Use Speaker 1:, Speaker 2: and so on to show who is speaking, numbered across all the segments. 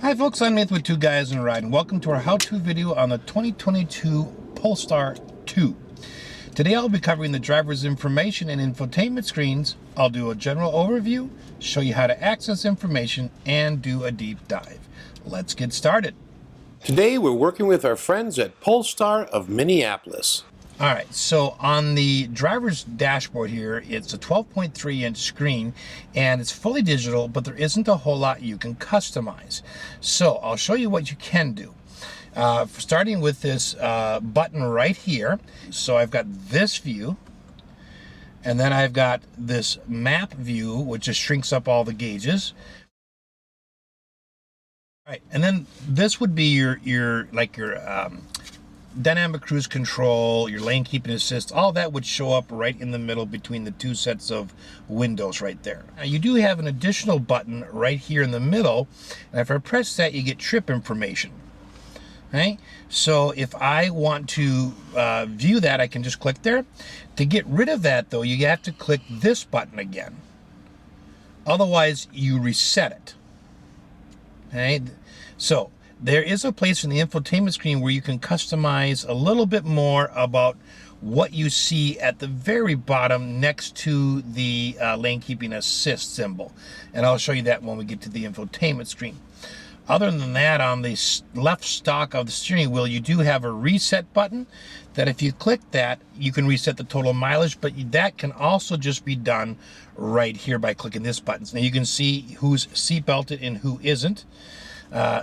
Speaker 1: Hi folks, I'm Nathan with Two Guys in a Ride, and welcome to our how-to video on the 2022 Polestar 2. Today I'll be covering the driver's information and infotainment screens. I'll do a general overview, show you how to access information, and do a deep dive. Let's get started.
Speaker 2: Today we're working with our friends at Polestar of Minneapolis.
Speaker 1: All right, so on the driver's dashboard here, it's a 12.3-inch screen, and it's fully digital, but there isn't a whole lot you can customize. So I'll show you what you can do. Starting with this button right here. So I've got this view, and then I've got this map view, which just shrinks up all the gauges. All right, and then this would be your dynamic cruise control, your lane keeping assist, all that would show up right in the middle between the two sets of windows right there. Now you do have an additional button right here in the middle, and if I press that, you get trip information. Okay, so if I want to view that, I can just click there. To get rid of that though, you have to click this button again. Otherwise, you reset it. Okay, so there is a place in the infotainment screen where you can customize a little bit more about what you see at the very bottom next to the lane keeping assist symbol. And I'll show you that when we get to the infotainment screen. Other than that, on the left stalk of the steering wheel, you do have a reset button that if you click that, you can reset the total mileage, but that can also just be done right here by clicking this button. Now you can see who's seatbelted and who isn't.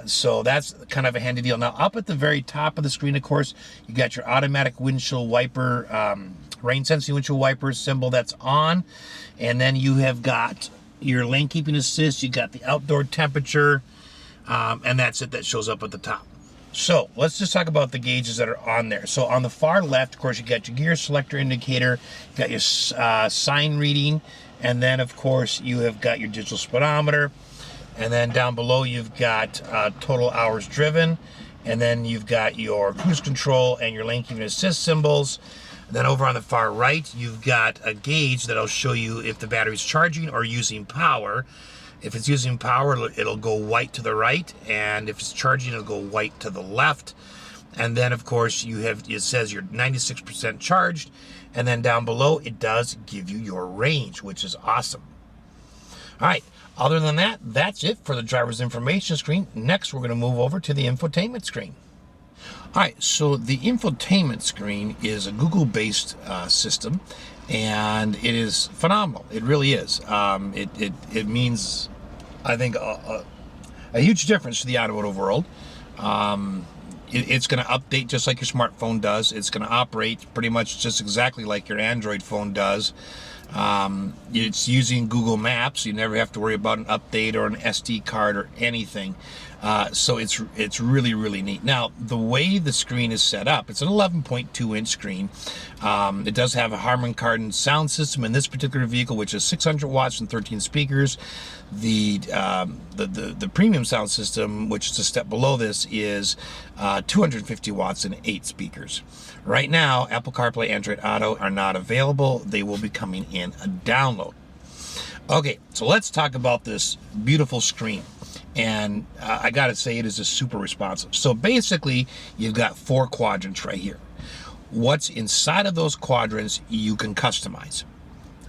Speaker 1: So that's kind of a handy deal. Now up at the very top of the screen, of course, you got your automatic windshield wiper, rain sensing windshield wiper symbol that's on. And then you have got your lane keeping assist, you got the outdoor temperature, and that's it, that shows up at the top. So let's just talk about the gauges that are on there. So on the far left, of course, you got your gear selector indicator, you got your sign reading, and then of course you have got your digital speedometer. And then down below you've got total hours driven, and then you've got your cruise control and your lane keeping assist symbols. And then over on the far right, you've got a gauge that'll show you if the battery's charging or using power. If it's using power, it'll go white to the right, and if it's charging, it'll go white to the left. And then of course it says you're 96% charged, and then down below it does give you your range, which is awesome. All right. Other than that, that's it for the driver's information screen. Next, we're going to move over to the infotainment screen. All right, so the infotainment screen is a Google-based system, and it is phenomenal. It really is. It means, I think, a huge difference to the automotive world. It's going to update just like your smartphone does. It's going to operate pretty much just exactly like your Android phone does. It's using Google Maps. You never have to worry about an update or an SD card or anything. So it's really, really neat. Now, the way the screen is set up, it's an 11.2-inch screen. It does have a Harman Kardon sound system in this particular vehicle, which is 600 watts and 13 speakers. The premium sound system, which is a step below this, is 250 watts and 8 speakers. Right now, Apple CarPlay, Android Auto are not available. They will be coming in a download. Okay, so let's talk about this beautiful screen. And I gotta say, it is just super responsive. So basically, you've got 4 quadrants right here. What's inside of those quadrants, you can customize.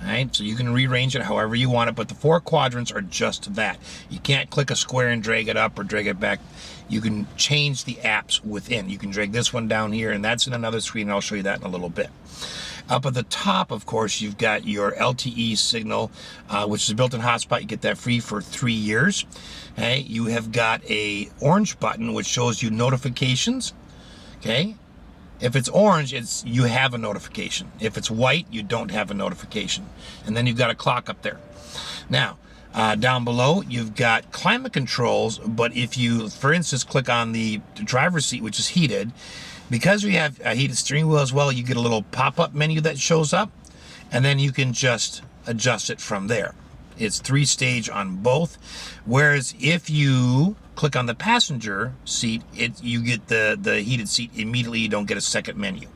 Speaker 1: All right, so you can rearrange it however you want it, but the 4 quadrants are just that. You can't click a square and drag it up or drag it back. You can change the apps within. You can drag this one down here, and that's in another screen, and I'll show you that in a little bit. Up at the top, of course, you've got your LTE signal, which is a built-in hotspot. You get that free for 3 years. Okay, you have got a orange button, which shows you notifications. Okay, if it's orange, you have a notification. If it's white, you don't have a notification. And then you've got a clock up there. Now, down below, you've got climate controls, but if you, for instance, click on the driver's seat, which is heated, because we have a heated steering wheel as well, you get a little pop-up menu that shows up, and then you can just adjust it from there. It's 3-stage on both, whereas if you click on the passenger seat, you get the heated seat immediately. You don't get a second menu.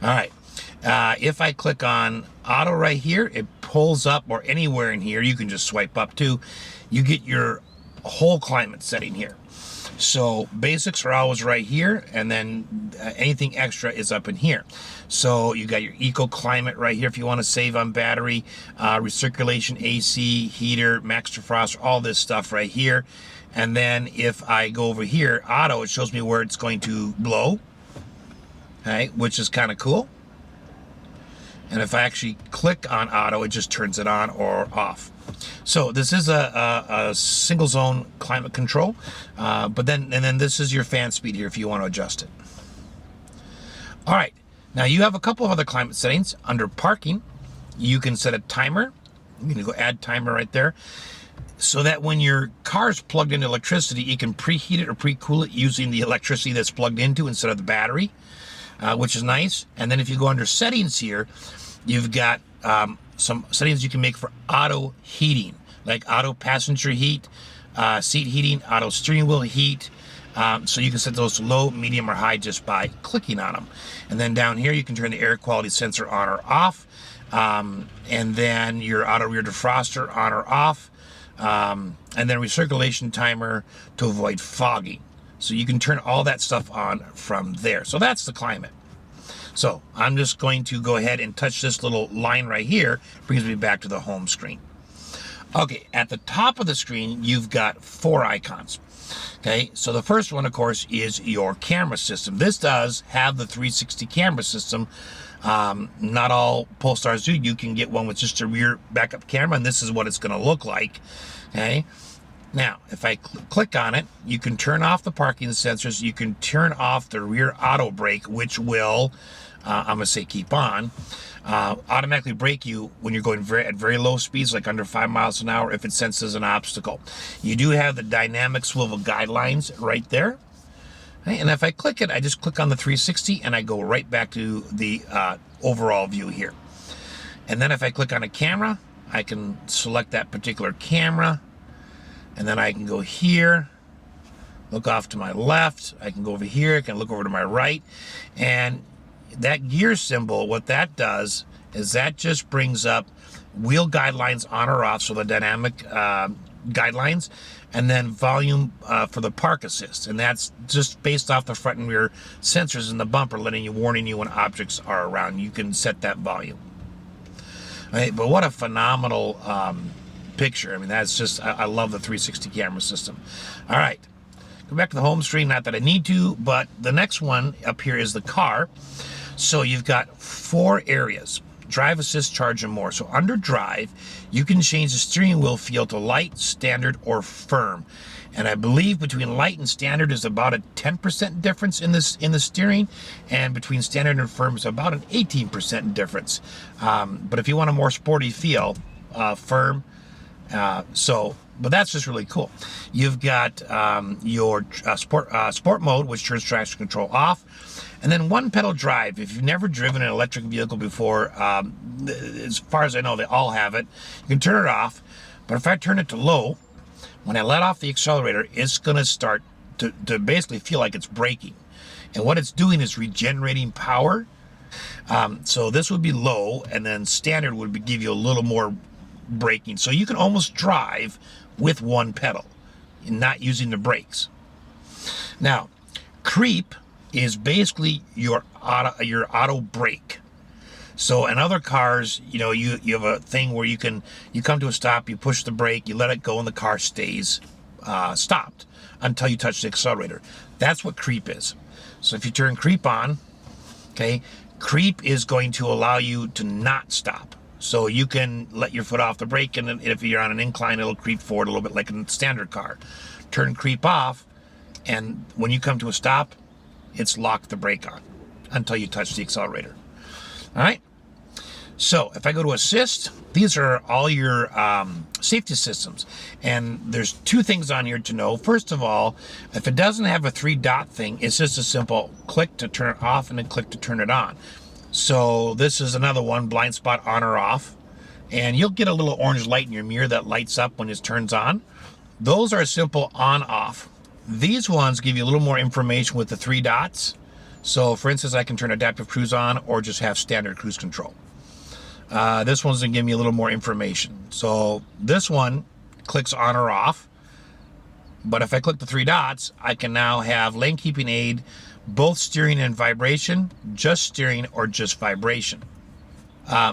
Speaker 1: All right. If I click on auto right here, it pulls up, or anywhere in here, you can just swipe up to. You get your whole climate setting here. So basics are always right here, and then anything extra is up in here. So you got your eco climate right here if you want to save on battery, recirculation, AC, heater, max defrost, all this stuff right here. And then if I go over here, auto, it shows me where it's going to blow, okay, which is kind of cool. And if I actually click on auto, it just turns it on or off. So this is a single zone climate control, but then this is your fan speed here if you want to adjust it. All right, now you have a couple of other climate settings. Under parking, you can set a timer. You can go add timer right there, so that when your car's plugged into electricity, you can preheat it or pre-cool it using the electricity that's plugged into instead of the battery, which is nice. And then if you go under settings here, you've got some settings you can make for auto heating, like auto passenger heat, seat heating, auto steering wheel heat. So you can set those to low, medium, or high just by clicking on them. And then down here, you can turn the air quality sensor on or off. And then your auto rear defroster on or off. And then recirculation timer to avoid fogging. So you can turn all that stuff on from there. So that's the climate. So I'm just going to go ahead and touch this little line right here. Brings me back to the home screen. Okay, at the top of the screen, you've got 4 icons. Okay, so the first one, of course, is your camera system. This does have the 360 camera system. Not all Polestars do. You can get one with just a rear backup camera, and this is what it's going to look like. Okay. Now, if I click on it, you can turn off the parking sensors. You can turn off the rear auto brake, which will, I'm going to say keep on, automatically brake you when you're going at very low speeds, like under 5 miles an hour, if it senses an obstacle. You do have the dynamic swivel guidelines right there. Okay, and if I click it, I just click on the 360 and I go right back to the overall view here. And then if I click on a camera, I can select that particular camera. And then I can go here, look off to my left. I can go over here. I can look over to my right. And that gear symbol, what that does is that just brings up wheel guidelines on or off, so the dynamic guidelines, and then volume for the park assist. And that's just based off the front and rear sensors in the bumper, warning you when objects are around. You can set that volume. All right, but what a phenomenal picture. I mean, that's just, I love the 360 camera system. All right, go back to the home screen. Not that I need to, but the next one up here is the car. So you've got 4 areas: drive, assist, charge, and more. So under drive, you can change the steering wheel feel to light, standard, or firm. And I believe between light and standard is about a 10% difference in the steering, and between standard and firm is about an 18% difference. But if you want a more sporty feel, firm. But that's just really cool. You've got your sport mode, which turns traction control off, and then one pedal drive. If you've never driven an electric vehicle before, as far as I know, they all have it. You can turn it off, but if I turn it to low, when I let off the accelerator, it's going to start to basically feel like it's braking, and what it's doing is regenerating power. So this would be low, and then standard would give you a little more braking, so you can almost drive with one pedal and not using the brakes. Now, creep is basically your auto brake. So in other cars, you know, you have a thing where you come to a stop, you push the brake, you let it go, and the car stays stopped until you touch the accelerator. That's what creep is. So if you turn creep on, okay, creep is going to allow you to not stop. So you can let your foot off the brake, and if you're on an incline, it'll creep forward a little bit like a standard car. Turn creep off, and when you come to a stop, it's locked the brake on until you touch the accelerator. All right? So if I go to assist, these are all your safety systems. And there's 2 things on here to know. First of all, if it doesn't have a 3-dot thing, it's just a simple click to turn it off and then click to turn it on. So this is another one, blind spot on or off. And you'll get a little orange light in your mirror that lights up when it turns on. Those are simple on off. These ones give you a little more information with the 3 dots. So for instance, I can turn adaptive cruise on or just have standard cruise control. This one's gonna give me a little more information. So this one clicks on or off. But if I click the three dots, I can now have lane keeping aid, both steering and vibration, just steering, or just vibration.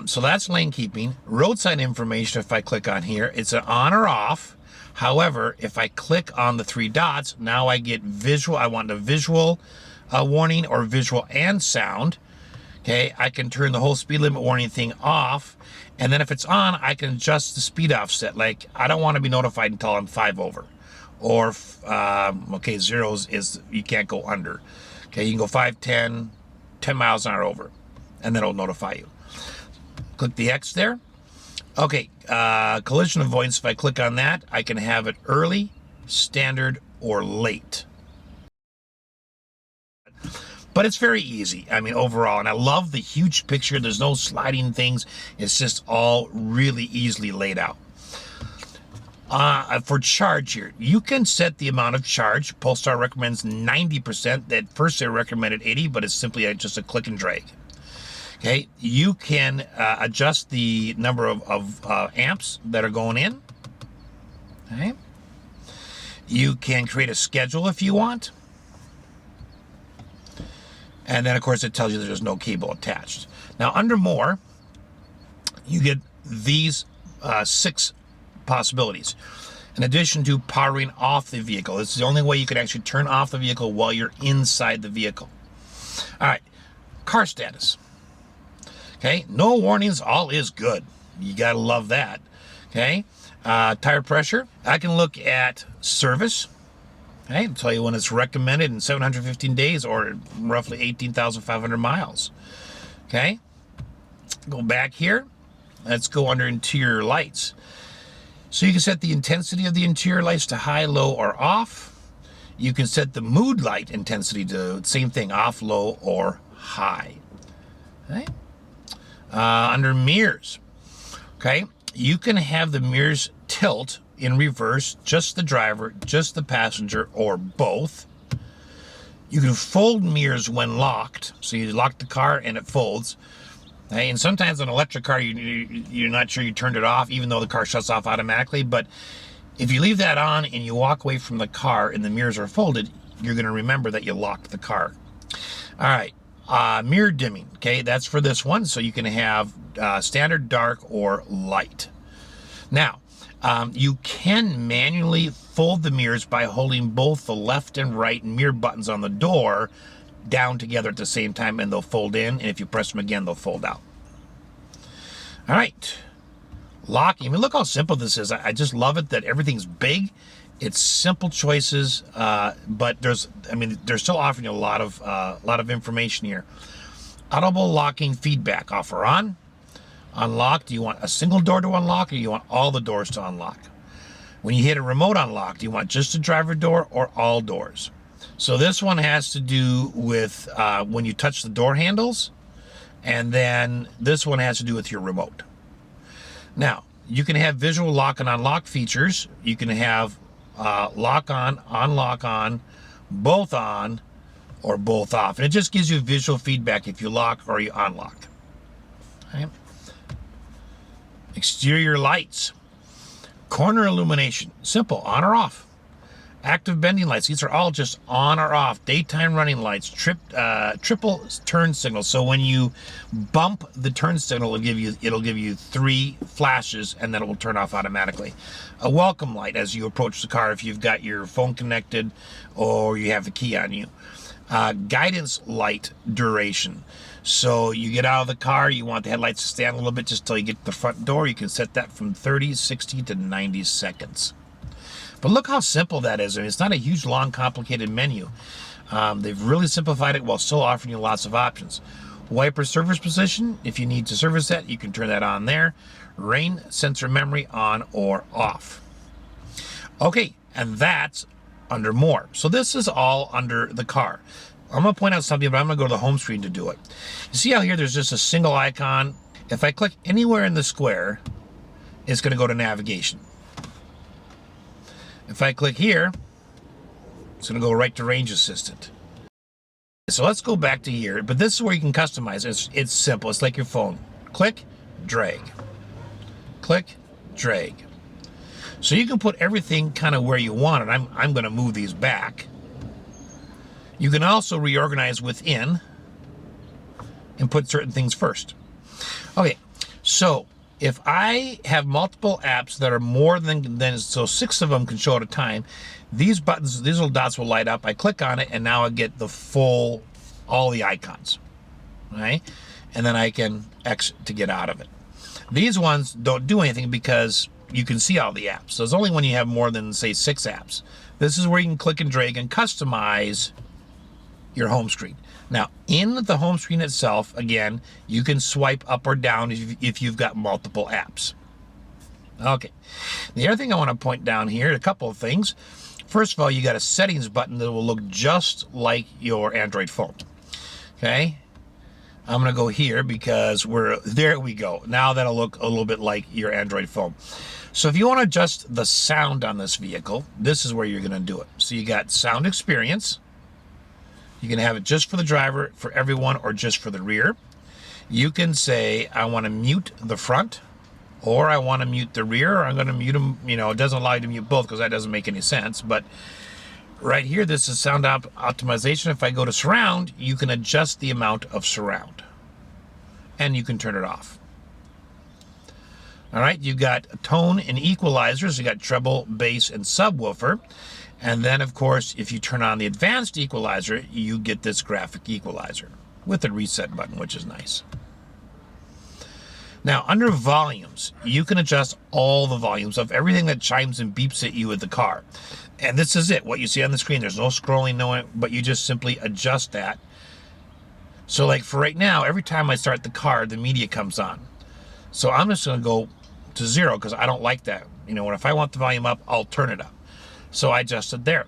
Speaker 1: So that's lane keeping. Roadside information, if I click on here, it's an on or off. However, if I click on the three dots, now I get visual. I want a visual warning or visual and sound. Okay, I can turn the whole speed limit warning thing off. And then if it's on, I can adjust the speed offset. Like, I don't want to be notified until I'm 5 over. Or, okay, zeros is, you can't go under. Okay, you can go 5, 10 miles an hour over. And then it'll notify you. Click the X there. Okay, collision avoidance, if I click on that, I can have it early, standard, or late. But it's very easy, I mean, overall. And I love the huge picture. There's no sliding things. It's just all really easily laid out. For charge here, you can set the amount of charge. Polestar recommends 90%. At first they recommended 80, but it's simply just a click and drag. Okay, you can adjust the number of amps that are going in. Okay, you can create a schedule if you want. And then, of course, it tells you there's no cable attached. Now, under more, you get these 6 possibilities. In addition to powering off the vehicle, this is the only way you can actually turn off the vehicle while you're inside the vehicle. All right, car status. Okay, no warnings, all is good. You gotta love that. Okay, tire pressure. I can look at service. Okay, I'll tell you when it's recommended in 715 days or roughly 18,500 miles. Okay, go back here. Let's go under interior lights. So you can set the intensity of the interior lights to high, low, or off. You can set the mood light intensity to same thing, off, low, or high. Okay. Under mirrors, okay, you can have the mirrors tilt in reverse, just the driver, just the passenger, or both. You can fold mirrors when locked, so you lock the car and it folds. Okay? And sometimes an electric car, you're not sure you turned it off, even though the car shuts off automatically. But if you leave that on and you walk away from the car and the mirrors are folded, you're going to remember that you locked the car. All right. Mirror dimming, okay, that's for this one, so you can have standard, dark, or light. Now, you can manually fold the mirrors by holding both the left and right mirror buttons on the door down together at the same time, and they'll fold in, and if you press them again, they'll fold out. All right, locking. I mean, look how simple this is. I just love it that everything's big. It's simple choices, but they're still offering you a lot of information here. Audible locking feedback, off or on. Unlock, do you want a single door to unlock or you want all the doors to unlock? When you hit a remote unlock, do you want just the driver door or all doors? So this one has to do with when you touch the door handles, and then this one has to do with your remote. Now, you can have visual lock and unlock features. You can have lock on, unlock on, both on, or both off. And it just gives you visual feedback if you lock or you unlock. Okay. Exterior lights. Corner illumination. Simple, on or off. Active bending lights. These are all just on or off. Daytime running lights. Triple turn signal. So when you bump the turn signal, it'll give you 3 flashes, and then it will turn off automatically. A welcome light as you approach the car if you've got your phone connected or you have the key on you. Guidance light duration. So you get out of the car, you want the headlights to stand a little bit just till you get to the front door. You can set that from 30, 60 to 90 seconds. But look how simple that is. I mean, it's not a huge, long, complicated menu. They've really simplified it while still offering you lots of options. Wiper service position, if you need to service that, you can turn that on there. Rain sensor memory, on or off. Okay, and that's under more. So this is all under the car. I'm going to point out something, but I'm going to go to the home screen to do it. You see how here there's just a single icon? If I click anywhere in the square, it's going to go to navigation. If I click here, it's going to go right to Range Assistant. So let's go back to here, but this is where you can customize. It's simple. It's like your phone. Click, drag. Click, drag. So you can put everything kind of where you want it. I'm going to move these back. You can also reorganize within and put certain things first. Okay, so if I have multiple apps that are more than so 6 of them can show at a time, these buttons, these little dots will light up. I click on it, and now I get the full, all the icons, right? And then I can X to get out of it. These ones don't do anything because you can see all the apps. So it's only when you have more than, say, 6 apps. This is where you can click and drag and customize your home screen. Now, in the home screen itself, again, you can swipe up or down if you've got multiple apps. Okay. The other thing I want to point down here, a couple of things. First of all, you got a settings button that will look just like your Android phone. Okay. I'm going to go here because there we go. Now that'll look a little bit like your Android phone. So if you want to adjust the sound on this vehicle, this is where you're going to do it. So you got sound experience. You can have it just for the driver, for everyone, or just for the rear. You can say, I want to mute the front, or I want to mute the rear, or I'm going to mute them. You know, it doesn't allow you to mute both because that doesn't make any sense. But right here, this is sound optimization. If I go to surround, you can adjust the amount of surround, and you can turn it off. All right, you got tone and equalizers. You got treble, bass, and subwoofer. And then, of course, if you turn on the advanced equalizer, you get this graphic equalizer with a reset button, which is nice. Now, under volumes, you can adjust all the volumes of everything that chimes and beeps at you with the car. And this is it, what you see on the screen. There's no scrolling, but you just simply adjust that. So like for right now, every time I start the car, the media comes on. So I'm just going to go to 0 because I don't like that. You know, if I want the volume up, I'll turn it up. So I adjusted there.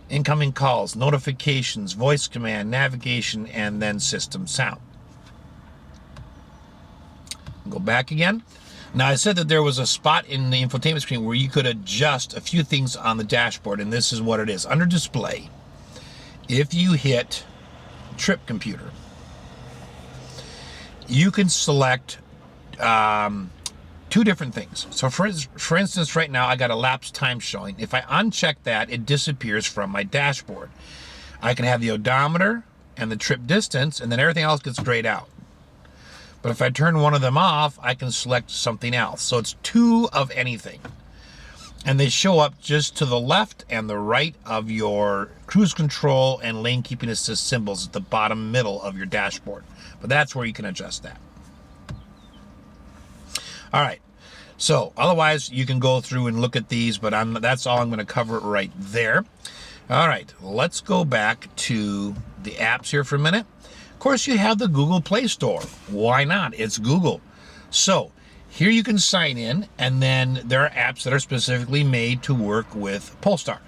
Speaker 1: Incoming calls, notifications, voice command, navigation, and then system sound. Go back again. Now I said that there was a spot in the infotainment screen where you could adjust a few things on the dashboard, and this is what it is. Under display, if you hit trip computer, you can select 2 different things. So for instance, right now I got a lapse time showing. If I uncheck that, it disappears from my dashboard. I can have the odometer and the trip distance, and then everything else gets grayed out. But if I turn one of them off, I can select something else. So it's 2 of anything. And they show up just to the left and the right of your cruise control and lane keeping assist symbols at the bottom middle of your dashboard. But that's where you can adjust that. All right, so otherwise you can go through and look at these, but that's all I'm going to cover right there. All right, let's go back to the apps here for a minute. Of course, you have the Google Play Store. Why not? It's Google. So here you can sign in, and then there are apps that are specifically made to work with Polestar.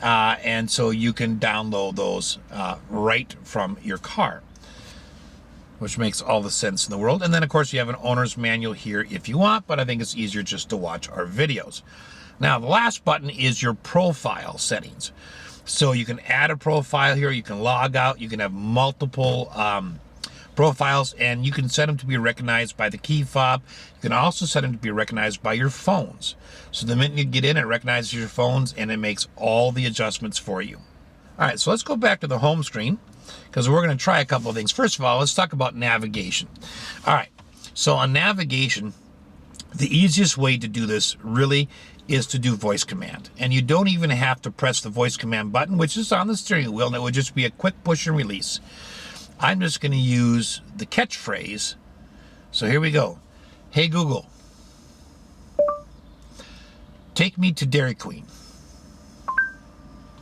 Speaker 1: And so you can download those right from your car, which makes all the sense in the world. And then, of course, you have an owner's manual here if you want, but I think it's easier just to watch our videos. Now, the last button is your profile settings. So you can add a profile here, you can log out, you can have multiple profiles, and you can set them to be recognized by the key fob. You can also set them to be recognized by your phones. So the minute you get in, it recognizes your phones, and it makes all the adjustments for you. All right, so let's go back to the home screen, because we're going to try a couple of things. First of all, let's talk about navigation. All right, so on navigation, the easiest way to do this really is to do voice command. And you don't even have to press the voice command button, which is on the steering wheel, and it would just be a quick push and release. I'm just going to use the catchphrase. So here we go. Hey Google, take me to Dairy Queen.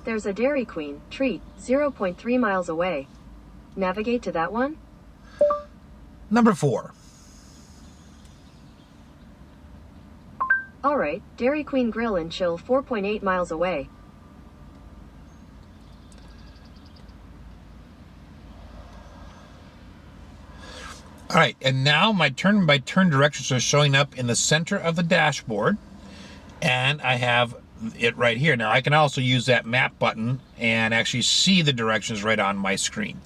Speaker 3: There's a Dairy Queen treat 0.3 miles away. Navigate to that one.
Speaker 1: Number 4.
Speaker 3: All right, Dairy Queen Grill and Chill 4.8 miles away.
Speaker 1: All right, and now my turn-by-turn directions are showing up in the center of the dashboard, and I have it right here. Now I can also use that map button and actually see the directions right on my screen.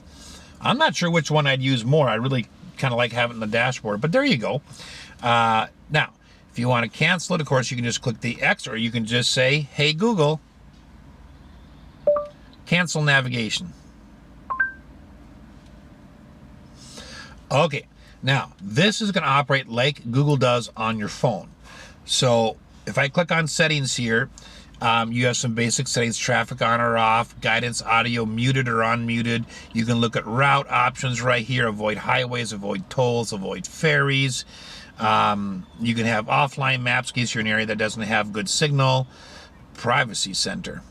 Speaker 1: I'm not sure which one I'd use more. I really kind of like having it in the dashboard, but there you go. Now, If you want to cancel it, of course, you can just click the X, or you can just say, hey, Google, cancel navigation. Okay, now this is going to operate like Google does on your phone. So if I click on settings here, you have some basic settings: traffic on or off, guidance, audio muted or unmuted. You can look at route options right here: avoid highways, avoid tolls, avoid ferries. You can have offline maps in case you're in an area that doesn't have good signal. Privacy center.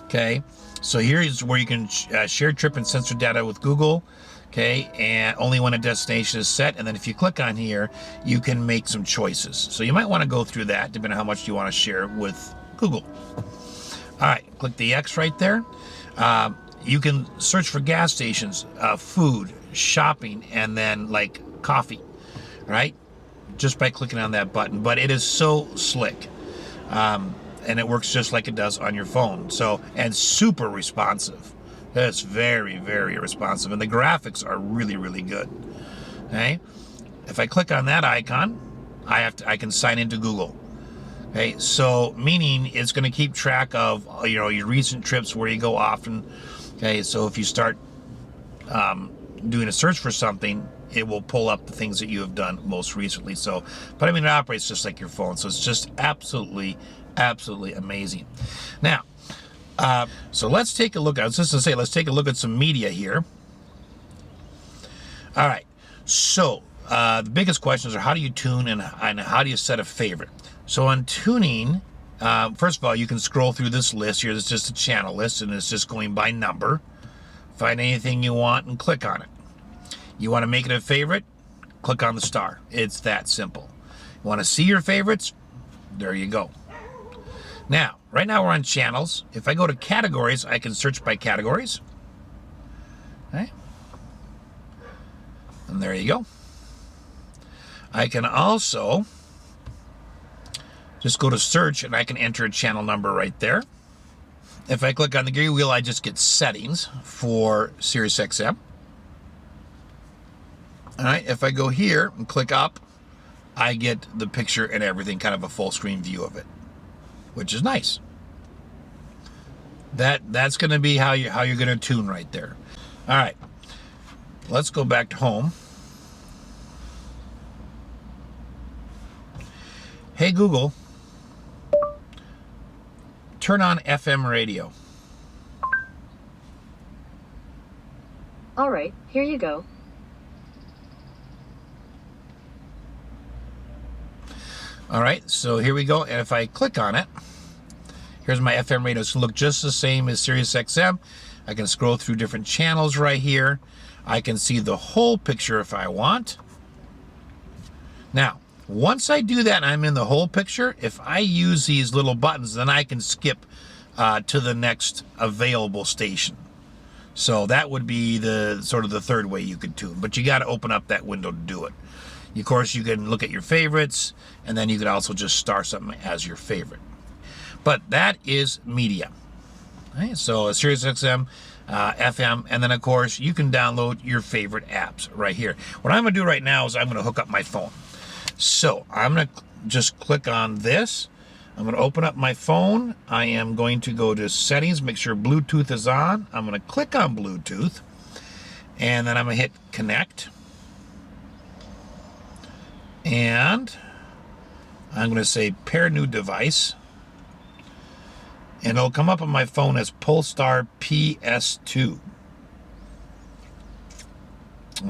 Speaker 1: Okay, so here's where you can share trip and sensor data with Google. Okay, and only when a destination is set. And then if you click on here, you can make some choices. So you might want to go through that depending on how much you want to share with Google. All right, click the X right there. You can search for gas stations, food, shopping, and then like coffee, right? Just by clicking on that button. But it is so slick. And it works just like it does on your phone. So, and super responsive. It's very, very responsive, and the graphics are really, really good. Okay, if I click on that icon, I can sign into Google. Okay, so meaning it's going to keep track of your recent trips, where you go often. Okay, so if you start doing a search for something, it will pull up the things that you have done most recently. So, but I mean, it operates just like your phone, so it's just absolutely, absolutely amazing. Now. So let's take a look. I was just going to say, let's take a look at some media here. All right. So the biggest questions are, how do you tune and how do you set a favorite? So on tuning, first of all, you can scroll through this list here. It's just a channel list, and it's just going by number. Find anything you want and click on it. You want to make it a favorite? Click on the star. It's that simple. You want to see your favorites? There you go. Now, right now we're on channels. If I go to categories, I can search by categories. Okay. And there you go. I can also just go to search, and I can enter a channel number right there. If I click on the gear wheel, I just get settings for Sirius XM. All right. If I go here and click up, I get the picture and everything, kind of a full screen view of it, which is nice. That's going to be how you're going to tune right there. All right, let's go back to home. Hey Google, turn on FM radio.
Speaker 3: All right, here you go.
Speaker 1: All right, so here we go. And if I click on it, here's my FM radio. It's going to look just the same as Sirius XM. I can scroll through different channels right here. I can see the whole picture if I want. Now, once I do that and I'm in the whole picture, if I use these little buttons, then I can skip to the next available station. So that would be the sort of the third way you could tune. But you got to open up that window to do it. Of course, you can look at your favorites, and then you could also just star something as your favorite. But that is media. Okay, so Sirius XM, FM, and then of course you can download your favorite apps right here. What I'm going to do right now is I'm going to hook up my phone. So I'm going to just click on this. I'm going to open up my phone. I am going to go to settings, make sure Bluetooth is on. I'm going to click on Bluetooth, and then I'm going to hit connect. And I'm going to say pair new device. And it'll come up on my phone as Polestar PS2.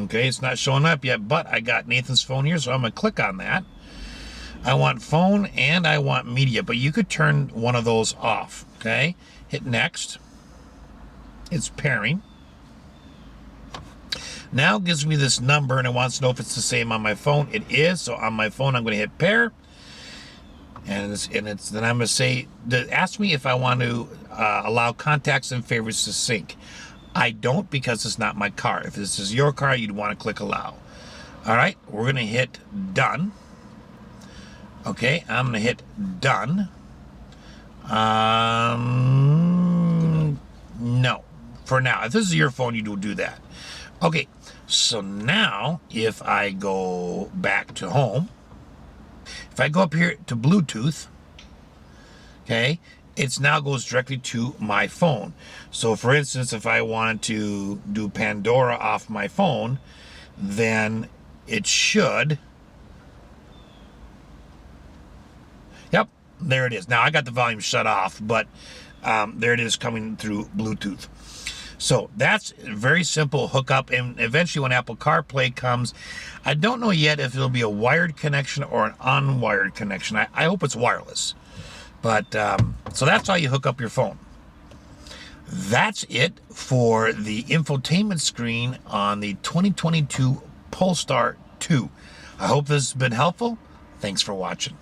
Speaker 1: Okay, it's not showing up yet, but I got Nathan's phone here, so I'm going to click on that. I want phone and I want media, but you could turn one of those off. Okay, hit next. It's pairing. Now it gives me this number, and it wants to know if it's the same on my phone. It is, so on my phone I'm going to hit pair. And then I'm going to say, ask me if I want to allow contacts and favorites to sync. I don't, because it's not my car. If this is your car, you'd want to click allow. All right, we're going to hit done. Okay, I'm going to hit done. No, for now. If this is your phone, you do that. Okay, so now if I go back to home, If I go up here to Bluetooth, okay, it now goes directly to my phone. So for instance, if I wanted to do Pandora off my phone, then it should, yep, there it is. Now I got the volume shut off, but there it is coming through Bluetooth. So that's a very simple hookup, and eventually when Apple CarPlay comes, I don't know yet if it'll be a wired connection or an unwired connection. I hope it's wireless. But, so that's how you hook up your phone. That's it for the infotainment screen on the 2022 Polestar 2. I hope this has been helpful. Thanks for watching.